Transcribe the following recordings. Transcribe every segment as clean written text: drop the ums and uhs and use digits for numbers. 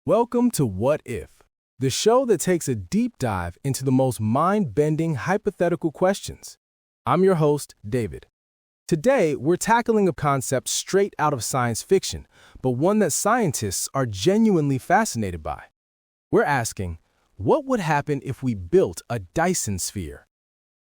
Welcome to What If, the show that takes a deep dive into the most mind-bending hypothetical questions. I'm your host, David. Today, we're tackling a concept straight out of science fiction, but one that scientists are genuinely fascinated by. We're asking, what would happen if we built a Dyson Sphere?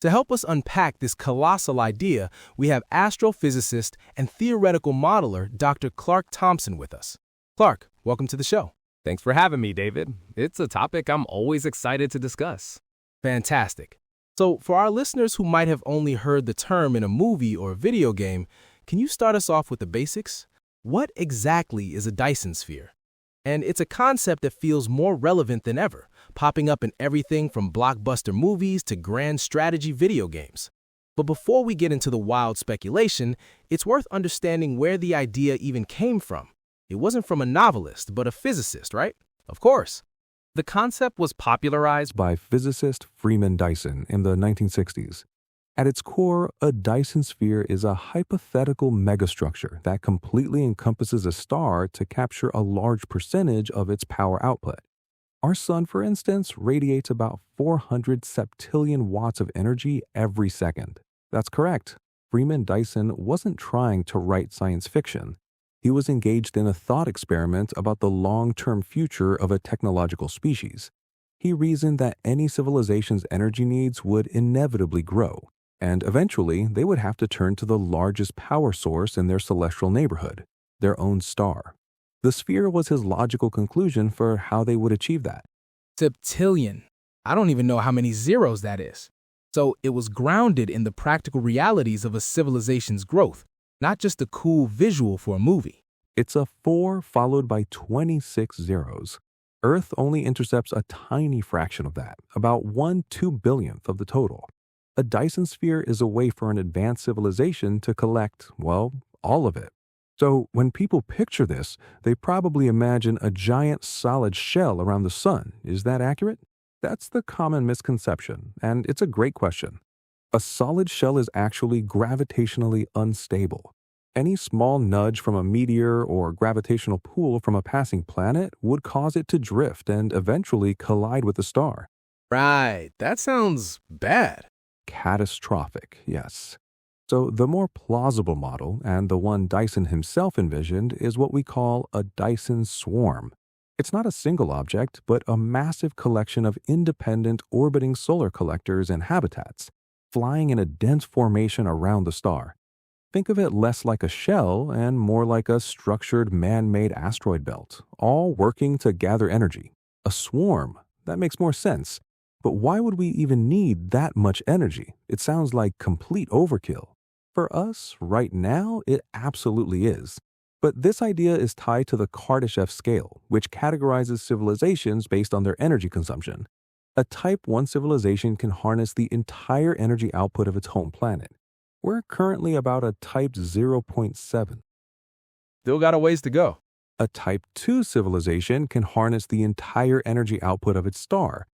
To help us unpack this colossal idea, we have astrophysicist and theoretical modeler Dr. Clark Thompson with us. Clark, welcome to the show. Thanks for having me, David. It's a topic I'm always excited to discuss. Fantastic. So, for our listeners who might have only heard the term in a movie or video game, can you start us off with the basics? What exactly is a Dyson Sphere? And it's a concept that feels more relevant than ever, popping up in everything from blockbuster movies to grand strategy video games. But before we get into the wild speculation, it's worth understanding where the idea even came from. It wasn't from a novelist, but a physicist, right? Of course. The concept was popularized by physicist Freeman Dyson in the 1960s. At its core, a Dyson sphere is a hypothetical megastructure that completely encompasses a star to capture a large percentage of its power output. Our sun, for instance, radiates about 400 septillion watts of energy every second. That's correct. Freeman Dyson wasn't trying to write science fiction. He was engaged in a thought experiment about the long-term future of a technological species. He reasoned that any civilization's energy needs would inevitably grow, and eventually they would have to turn to the largest power source in their celestial neighborhood, their own star. The sphere was his logical conclusion for how they would achieve that. Septillion. I don't even know how many zeros that is. So it was grounded in the practical realities of a civilization's growth, not just a cool visual for a movie. It's a 4 followed by 26 zeros. Earth only intercepts a tiny fraction of that, about 1/2 billionth of the total. A Dyson sphere is a way for an advanced civilization to collect, well, all of it. So when people picture this, they probably imagine a giant solid shell around the sun. Is that accurate? That's the common misconception, and it's a great question. A solid shell is actually gravitationally unstable. Any small nudge from a meteor or gravitational pull from a passing planet would cause it to drift and eventually collide with the star. Right, that sounds bad. Catastrophic, yes. So the more plausible model, and the one Dyson himself envisioned, is what we call a Dyson swarm. It's not a single object, but a massive collection of independent orbiting solar collectors and habitats, flying in a dense formation around the star. Think of it less like a shell and more like a structured man-made asteroid belt, all working to gather energy. A swarm, that makes more sense. But why would we even need that much energy? It sounds like complete overkill. For us, right now, it absolutely is. But this idea is tied to the Kardashev scale, which categorizes civilizations based on their energy consumption. A Type 1 civilization can harness the entire energy output of its home planet. We're currently about a Type 0.7. Still got a ways to go. A Type 2 civilization can harness the entire energy output of its star.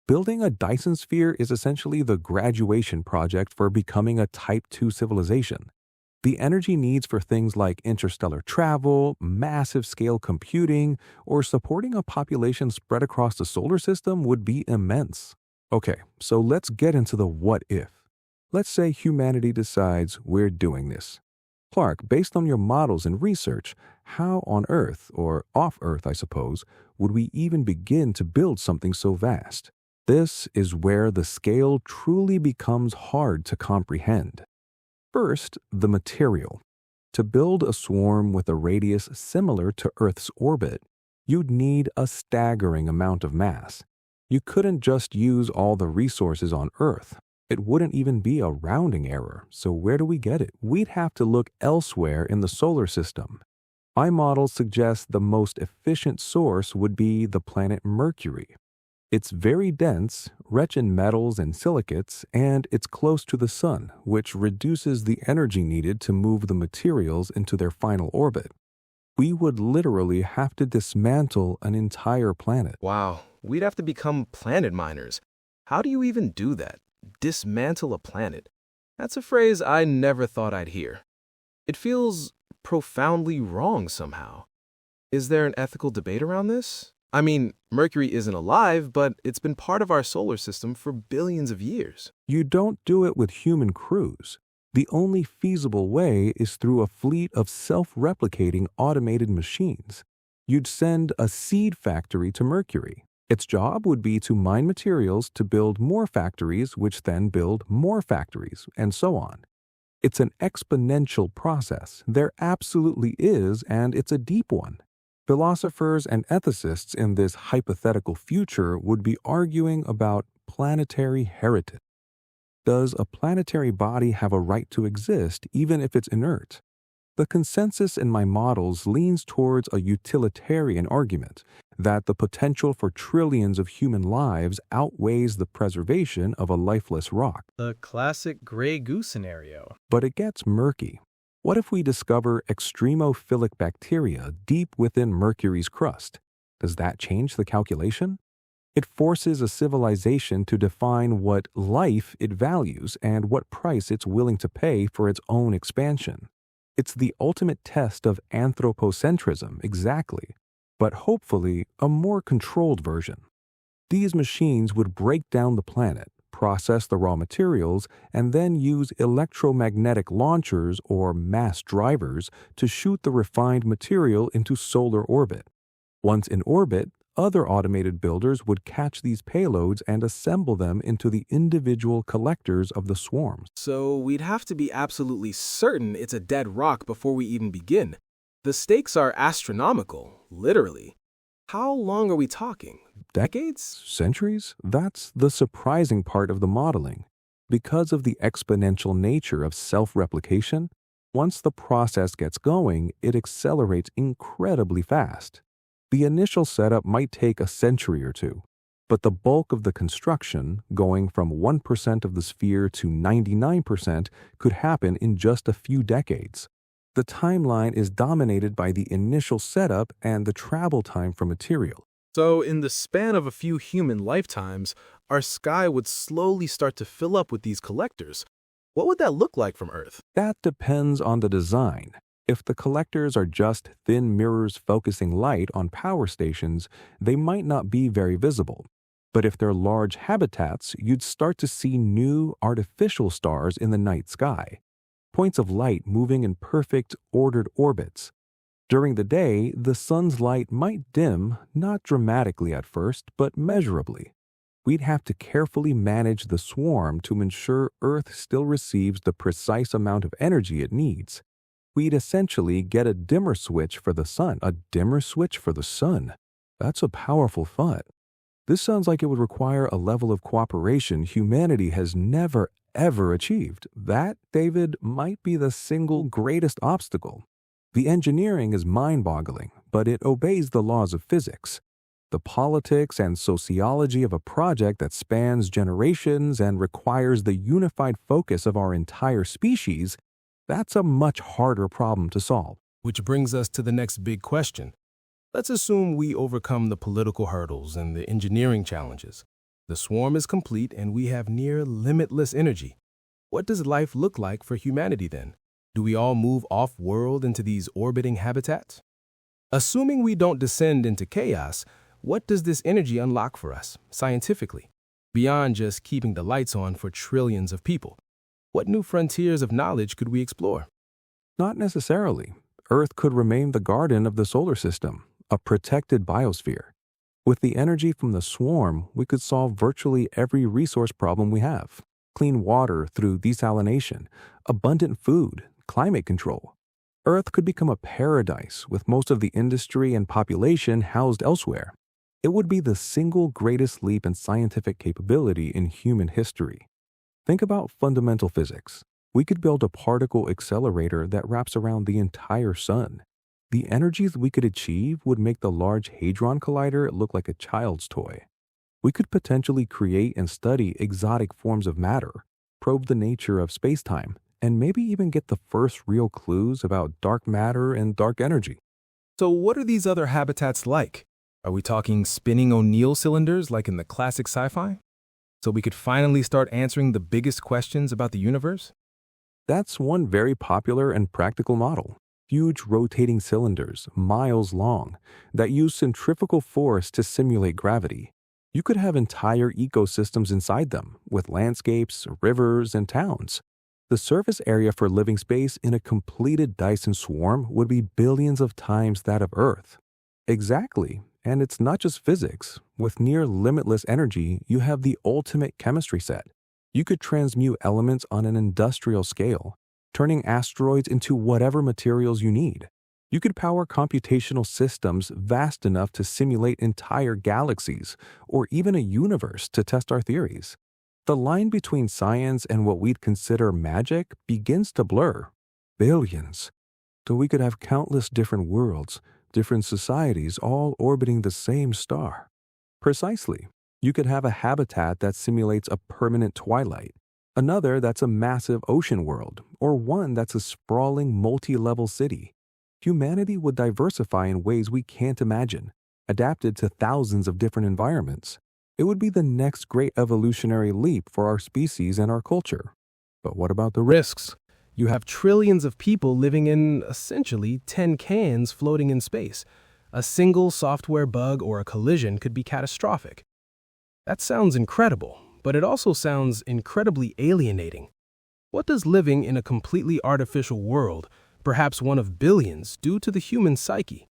Building a Dyson sphere is essentially the graduation project for becoming a Type 2 civilization. The energy needs for things like interstellar travel, massive scale computing, or supporting a population spread across the solar system would be immense. Okay, so let's get into the what if. Let's say humanity decides we're doing this. Clark, based on your models and research, how on Earth, or off Earth I suppose, would we even begin to build something so vast? This is where the scale truly becomes hard to comprehend. First, the material. To build a swarm with a radius similar to Earth's orbit, you'd need a staggering amount of mass. You couldn't just use all the resources on Earth. It wouldn't even be a rounding error, so where do we get it? We'd have to look elsewhere in the solar system. My model suggests the most efficient source would be the planet Mercury. It's very dense, rich in metals and silicates, and it's close to the sun, which reduces the energy needed to move the materials into their final orbit. We would literally have to dismantle an entire planet. Wow, we'd have to become planet miners. How do you even do that? Dismantle a planet? That's a phrase I never thought I'd hear. It feels profoundly wrong somehow. Is there an ethical debate around this? I mean, Mercury isn't alive, but it's been part of our solar system for billions of years. You don't do it with human crews. The only feasible way is through a fleet of self-replicating automated machines. You'd send a seed factory to Mercury. Its job would be to mine materials to build more factories, which then build more factories, and so on. It's an exponential process. There absolutely is, and it's a deep one. Philosophers and ethicists in this hypothetical future would be arguing about planetary heritage. Does a planetary body have a right to exist even if it's inert? The consensus in my models leans towards a utilitarian argument that the potential for trillions of human lives outweighs the preservation of a lifeless rock. The classic gray goose scenario. But it gets murky. What if we discover extremophilic bacteria deep within Mercury's crust? Does that change the calculation? It forces a civilization to define what life it values and what price it's willing to pay for its own expansion. It's the ultimate test of anthropocentrism, exactly, but hopefully a more controlled version. These machines would break down the planet, process the raw materials, and then use electromagnetic launchers or mass drivers to shoot the refined material into solar orbit. Once in orbit, other automated builders would catch these payloads and assemble them into the individual collectors of the swarms. So we'd have to be absolutely certain it's a dead rock before we even begin. The stakes are astronomical, literally. How long are we talking? Decades? Centuries? That's the surprising part of the modeling. Because of the exponential nature of self-replication, once the process gets going, it accelerates incredibly fast. The initial setup might take a century or two, but the bulk of the construction, going from 1% of the sphere to 99%, could happen in just a few decades. The timeline is dominated by the initial setup and the travel time for material. So in the span of a few human lifetimes, our sky would slowly start to fill up with these collectors. What would that look like from Earth? That depends on the design. If the collectors are just thin mirrors focusing light on power stations, they might not be very visible. But if they're large habitats, you'd start to see new, artificial stars in the night sky, points of light moving in perfect, ordered orbits. During the day, the sun's light might dim, not dramatically at first, but measurably. We'd have to carefully manage the swarm to ensure Earth still receives the precise amount of energy it needs. We'd essentially get a dimmer switch for the sun. A dimmer switch for the sun? That's a powerful thought. This sounds like it would require a level of cooperation humanity has never, ever achieved. That, David, might be the single greatest obstacle. The engineering is mind-boggling, but it obeys the laws of physics. The politics and sociology of a project that spans generations and requires the unified focus of our entire species, that's a much harder problem to solve. Which brings us to the next big question. Let's assume we overcome the political hurdles and the engineering challenges. The swarm is complete and we have near limitless energy. What does life look like for humanity then? Do we all move off-world into these orbiting habitats? Assuming we don't descend into chaos, what does this energy unlock for us, scientifically, beyond just keeping the lights on for trillions of people? What new frontiers of knowledge could we explore? Not necessarily. Earth could remain the garden of the solar system, a protected biosphere. With the energy from the swarm, we could solve virtually every resource problem we have. Clean water through desalination, abundant food, climate control. Earth could become a paradise with most of the industry and population housed elsewhere. It would be the single greatest leap in scientific capability in human history. Think about fundamental physics. We could build a particle accelerator that wraps around the entire sun. The energies we could achieve would make the Large Hadron Collider look like a child's toy. We could potentially create and study exotic forms of matter, probe the nature of space-time, and maybe even get the first real clues about dark matter and dark energy. So what are these other habitats like? Are we talking spinning O'Neill cylinders like in the classic sci-fi? So we could finally start answering the biggest questions about the universe? That's one very popular and practical model. huge rotating cylinders, miles long, that use centrifugal force to simulate gravity. You could have entire ecosystems inside them, with landscapes, rivers, and towns. The surface area for living space in a completed Dyson swarm would be billions of times that of Earth. Exactly, and it's not just physics. With near limitless energy, you have the ultimate chemistry set. You could transmute elements on an industrial scale, turning asteroids into whatever materials you need. You could power computational systems vast enough to simulate entire galaxies or even a universe to test our theories. The line between science and what we'd consider magic begins to blur. Billions. So we could have countless different worlds, different societies all orbiting the same star. Precisely. You could have a habitat that simulates a permanent twilight, another that's a massive ocean world, or one that's a sprawling multi-level city. Humanity would diversify in ways we can't imagine, adapted to thousands of different environments. It would be the next great evolutionary leap for our species and our culture. But what about the Risks. You have trillions of people living in, essentially, 10 cans floating in space. A single software bug or a collision could be catastrophic. That sounds incredible, but it also sounds incredibly alienating. What does living in a completely artificial world, perhaps one of billions, do to the human psyche?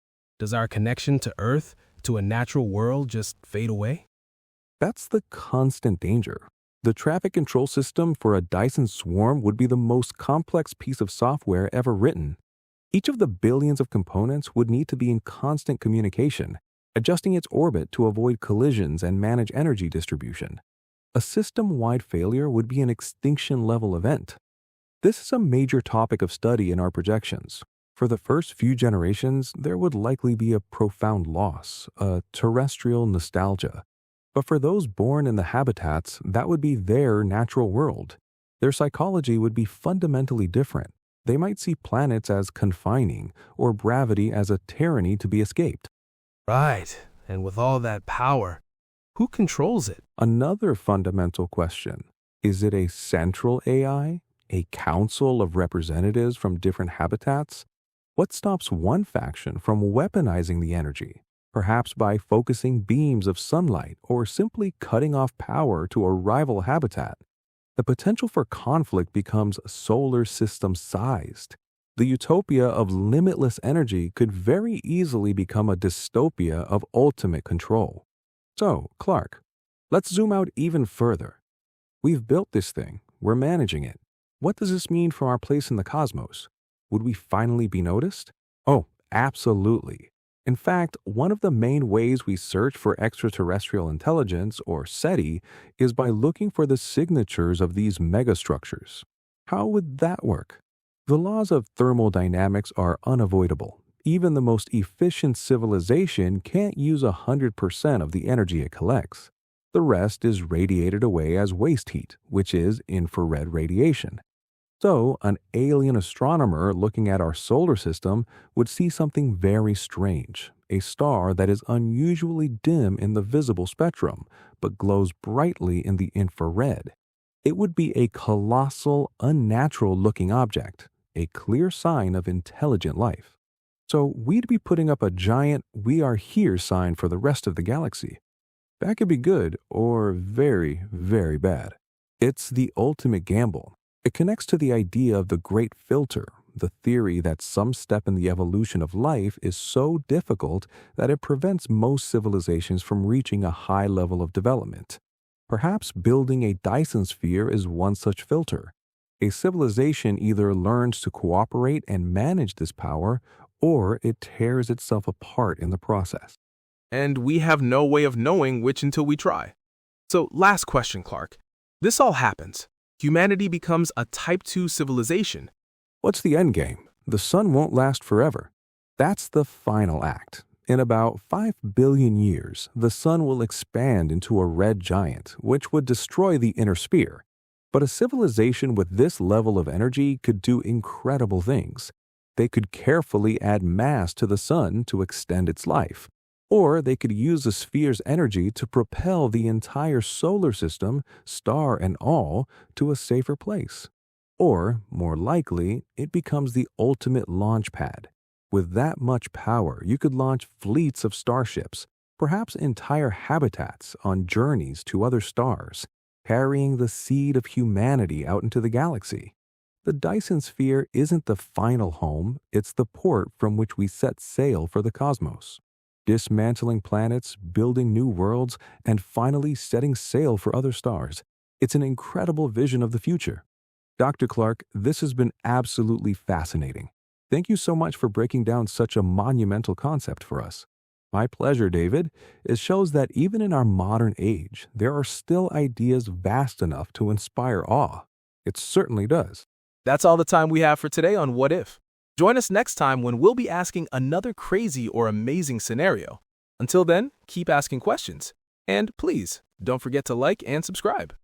Does our connection to Earth, to a natural world, just fade away? That's the constant danger. The traffic control system for a Dyson swarm would be the most complex piece of software ever written. Each of the billions of components would need to be in constant communication, adjusting its orbit to avoid collisions and manage energy distribution. A system-wide failure would be an extinction-level event. This is a major topic of study in our projections. For the first few generations, there would likely be a profound loss, a terrestrial nostalgia. But for those born in the habitats, that would be their natural world. Their psychology would be fundamentally different. They might see planets as confining or gravity as a tyranny to be escaped. Right, and with all that power, who controls it? Another fundamental question, is it a central AI, a council of representatives from different habitats? What stops one faction from weaponizing the energy, perhaps by focusing beams of sunlight or simply cutting off power to a rival habitat? The potential for conflict becomes solar system sized. The utopia of limitless energy could very easily become a dystopia of ultimate control. So, Clark, let's zoom out even further. We've built this thing, we're managing it. What does this mean for our place in the cosmos? Would we finally be noticed? Oh, absolutely. In fact, one of the main ways we search for extraterrestrial intelligence, or SETI, is by looking for the signatures of these megastructures. How would that work? The laws of thermodynamics are unavoidable. Even the most efficient civilization can't use 100% of the energy it collects. The rest is radiated away as waste heat, which is infrared radiation. So, an alien astronomer looking at our solar system would see something very strange, a star that is unusually dim in the visible spectrum, but glows brightly in the infrared. It would be a colossal, unnatural-looking object, a clear sign of intelligent life. So, we'd be putting up a giant "We are here" sign for the rest of the galaxy. That could be good or very, very bad. It's the ultimate gamble. It connects to the idea of the Great Filter, the theory that some step in the evolution of life is so difficult that it prevents most civilizations from reaching a high level of development. Perhaps building a Dyson Sphere is one such filter. A civilization either learns to cooperate and manage this power, or it tears itself apart in the process. And we have no way of knowing which until we try. So, last question, Clark. This all happens. Humanity becomes a Type 2 civilization. What's the end game? The sun won't last forever. That's the final act. In about 5 billion years, the sun will expand into a red giant, which would destroy the inner sphere. But a civilization with this level of energy could do incredible things. They could carefully add mass to the sun to extend its life. Or they could use the sphere's energy to propel the entire solar system, star and all, to a safer place. Or, more likely, it becomes the ultimate launch pad. With that much power, you could launch fleets of starships, perhaps entire habitats on journeys to other stars, carrying the seed of humanity out into the galaxy. The Dyson Sphere isn't the final home, it's the port from which we set sail for the cosmos. Dismantling planets, building new worlds, and finally setting sail for other stars. It's an incredible vision of the future. Dr. Clark, this has been absolutely fascinating. Thank you so much for breaking down such a monumental concept for us. My pleasure, David. It shows that even in our modern age, there are still ideas vast enough to inspire awe. It certainly does. That's all the time we have for today on What If. Join us next time when we'll be asking another crazy or amazing scenario. Until then, keep asking questions. And please, don't forget to like and subscribe.